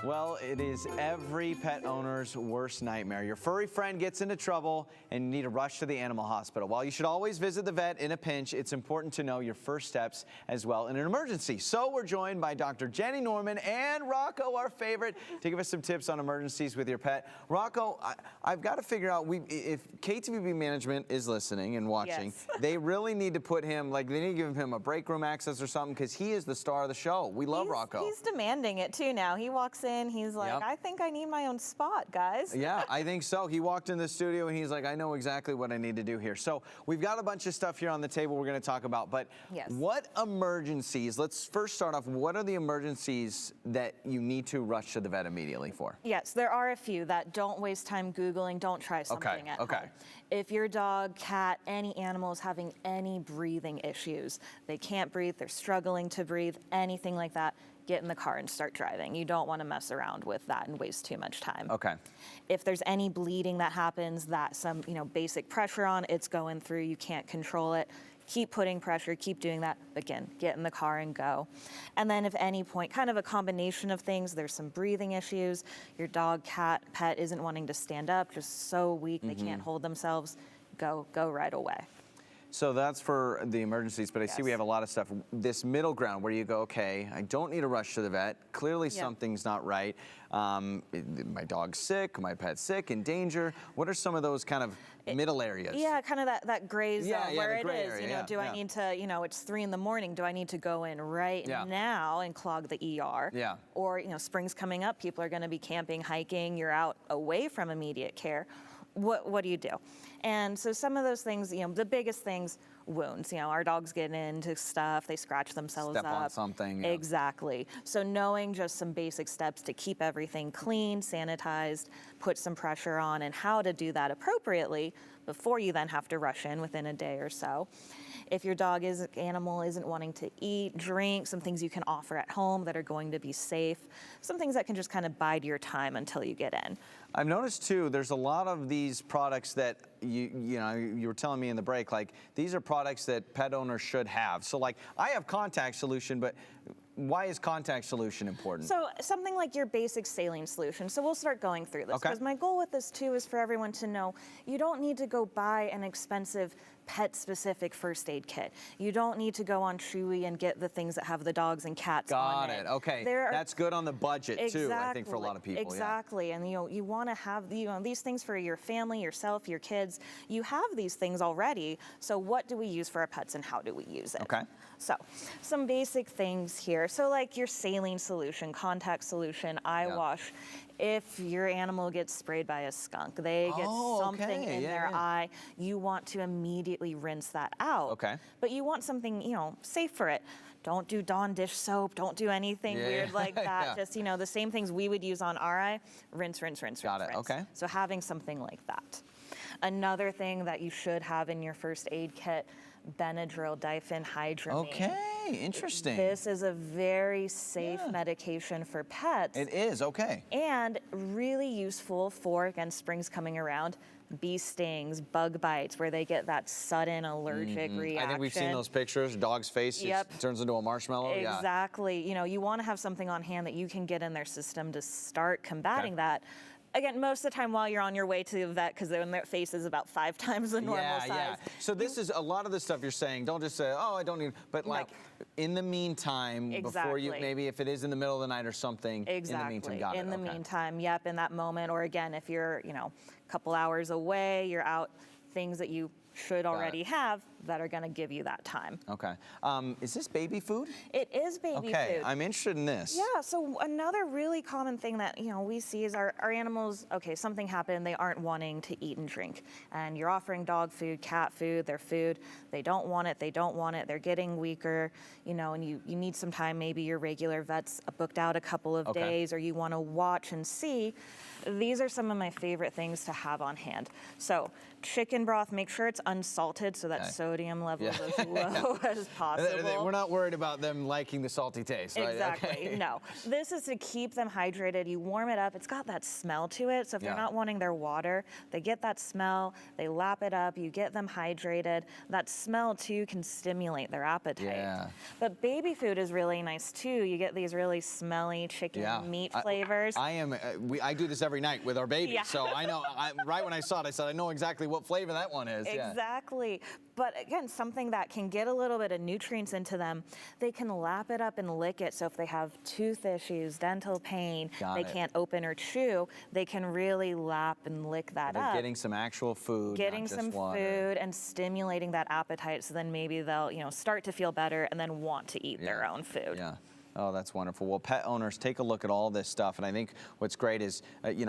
Well, it is every pet owner's worst nightmare. Your furry friend gets into trouble and you need to rush to the animal hospital. While you should always visit the vet in a pinch, it's important to know your first steps as well in an emergency. So we're joined by Dr. Jenny Norman and Rocco, our favorite, to give us some tips on emergencies with your pet. Rocco, I've got to figure out, if KTVB management is listening and watching, Yes. they really need to put him, like they need to give him a break room access or something, because he is the star of the show. We love Rocco. He's demanding it too now. He walks in, he's like, Yep. I think I need my own spot, guys. Yeah, I think so. He walked in the studio and he's like, I know exactly what I need to do here. So we've got a bunch of stuff here on the table we're going to talk about, but Yes. What emergencies, let's first start off, what are the emergencies that you need to rush to the vet immediately for? Yes, there are a few that don't waste time Googling, don't try something at home. If your dog, cat, any animal is having any breathing issues, they can't breathe, they're struggling to breathe, anything like that, get in the car and start driving. You don't want to mess around with that and waste too much time. Okay. If there's any bleeding that happens, that some basic pressure on, it's going through, you can't control it, keep putting pressure, keep doing that. Again, get in the car and go. And then if any point, kind of a combination of things, there's some breathing issues, your dog, cat, pet isn't wanting to stand up, just so weak, they can't hold themselves, go right away. So that's for the emergencies, but I see we have a lot of stuff. This middle ground where you go, okay, I don't need to rush to the vet. Clearly something's not right. My dog's sick, my pet's sick, in danger. What are some of those kind of middle areas? Yeah, kind of that gray zone where it is. Area, do I need to, it's 3 in the morning, do I need to go in right now and clog the ER? Yeah. Or, spring's coming up, people are going to be camping, hiking, you're out away from immediate care. What do you do? And so some of those things, the biggest things, wounds. Our dogs get into stuff, they scratch themselves up. Step on something. Exactly. So knowing just some basic steps to keep everything clean, sanitized, put some pressure on, and how to do that appropriately before you then have to rush in within a day or so. If your animal isn't wanting to eat, drink, some things you can offer at home that are going to be safe, some things that can just kind of bide your time until you get in. I've noticed too, there's a lot of these products that you were telling me in the break, like these are products that pet owners should have. So like I have contact solution, but why is contact solution important? So something like your basic saline solution. So we'll start going through this because my goal with this too is for everyone to know you don't need to go buy an expensive pet-specific first aid kit. You don't need to go on Chewy and get the things that have the dogs and cats on it. Got it. Okay. That's good on the budget too, I think, for a lot of people. Exactly. And you want to have these things for your family, yourself, your kids. You have these things already. So what do we use for our pets and how do we use it? Okay. So some basic things here. So like your saline solution, contact solution, eye wash. If your animal gets sprayed by a skunk, they get something in their eye, you want to immediately rinse that out. Okay. But you want something, safe for it. Don't do Dawn dish soap. Don't do anything weird like that. Just, the same things we would use on our eye. Rinse, rinse, rinse, Got it. rinse. Okay. So having something like that. Another thing that you should have in your first aid kit, Benadryl diphenhydramine. Okay, interesting. This is a very safe medication for pets. It is, okay. And really useful for, again, spring's coming around, bee stings, bug bites, where they get that sudden allergic reaction. I think we've seen those pictures, dog's face turns into a marshmallow. Exactly. You want to have something on hand that you can get in their system to start combating that. Again, most of the time while you're on your way to the vet, because their face is about 5 times the normal size. So this is a lot of the stuff you're saying. Don't just say, oh, I don't need, but like in the meantime, before you, maybe if it is in the middle of the night or something, in the meantime, got it. In the meantime, in that moment, or again, if you're, a couple hours away, you're out, things that you should already have that are going to give you that time. Okay. Is this baby food? It is baby food. Okay, I'm interested in this. Yeah, so another really common thing that, we see is our animals, something happened, they aren't wanting to eat and drink. And you're offering dog food, cat food, their food, they don't want it, they're getting weaker, and you need some time, maybe your regular vet's booked out a couple of days, or you want to watch and see. These are some of my favorite things to have on hand. So chicken broth, make sure it's unsalted, so that sodium levels as low as possible. We're not worried about them liking the salty taste, right? Exactly. Okay. No. This is to keep them hydrated. You warm it up. It's got that smell to it. So if they're not wanting their water, they get that smell, they lap it up, you get them hydrated. That smell too can stimulate their appetite. Yeah. But baby food is really nice too. You get these really smelly chicken meat flavors. I do this every night with our babies, so I know. Right when I saw it, I said, I know exactly what flavor that one is. Exactly. But again, something that can get a little bit of nutrients into them, they can lap it up and lick it. So if they have tooth issues, dental pain, they can't open or chew, they can really lap and lick that up. Getting some actual food, getting not just some water. food and stimulating that appetite, so then maybe they'll start to feel better and then want to eat their own food. Yeah. Oh, that's wonderful. Well, pet owners, take a look at all this stuff. And I think what's great is,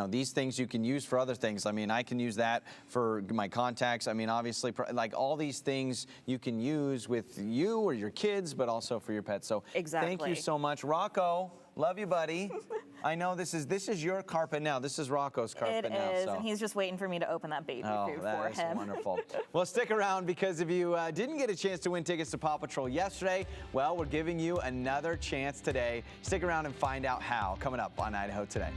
these things you can use for other things. I mean, I can use that for my contacts. I mean, obviously, like all these things you can use with you or your kids, but also for your pets. So thank you so much. Rocco, love you, buddy. I know this is your carpet now. This is Rocco's carpet now. It is, and he's just waiting for me to open that baby food for him. Oh, that is wonderful. Well, stick around, because if you didn't get a chance to win tickets to Paw Patrol yesterday, well, we're giving you another chance today. Stick around and find out how, coming up on Idaho Today.